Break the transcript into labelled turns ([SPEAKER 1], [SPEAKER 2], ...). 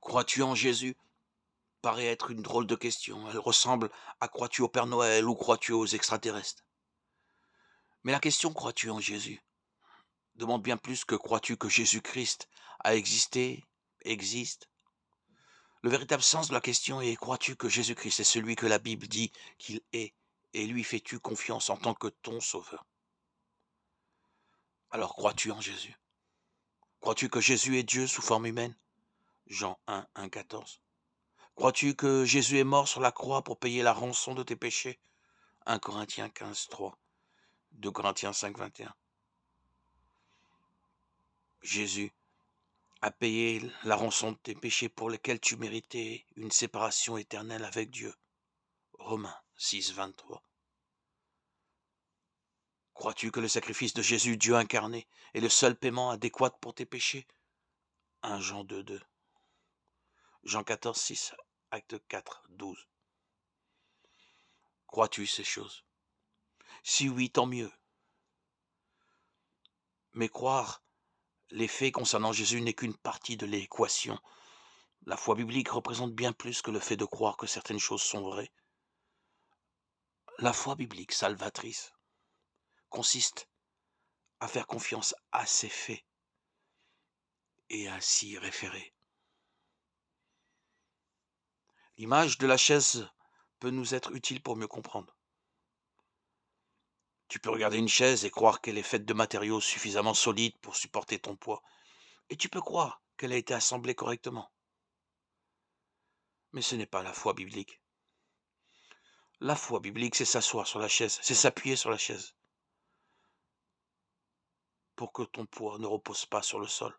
[SPEAKER 1] Crois-tu en Jésus? Paraît être une drôle de question. Elle ressemble à crois-tu au Père Noël ou crois-tu aux extraterrestres? Mais la question crois-tu en Jésus demande bien plus que crois-tu que Jésus-Christ a existé, existe? Le véritable sens de la question est crois-tu que Jésus-Christ est celui que la Bible dit qu'il est et lui fais-tu confiance en tant que ton sauveur? Alors crois-tu en Jésus? Crois-tu que Jésus est Dieu sous forme humaine? Jean 1, 1, 14. Crois-tu que Jésus est mort sur la croix pour payer la rançon de tes péchés? 1 Corinthiens 15, 3. 2 Corinthiens 5, 21. Jésus a payé la rançon de tes péchés pour lesquels tu méritais une séparation éternelle avec Dieu. Romains 6, 23. Crois-tu que le sacrifice de Jésus, Dieu incarné, est le seul paiement adéquat pour tes péchés? 1 Jean 2, 2. Jean 14, 6. Acte 4, 12. Crois-tu ces choses? Si oui, tant mieux. Mais croire les faits concernant Jésus n'est qu'une partie de l'équation. La foi biblique représente bien plus que le fait de croire que certaines choses sont vraies. La foi biblique salvatrice consiste à faire confiance à ces faits et à s'y référer. L'image de la chaise peut nous être utile pour mieux comprendre. Tu peux regarder une chaise et croire qu'elle est faite de matériaux suffisamment solides pour supporter ton poids. Et tu peux croire qu'elle a été assemblée correctement. Mais ce n'est pas la foi biblique. La foi biblique, c'est s'asseoir sur la chaise, c'est s'appuyer sur la chaise pour que ton poids ne repose pas sur le sol.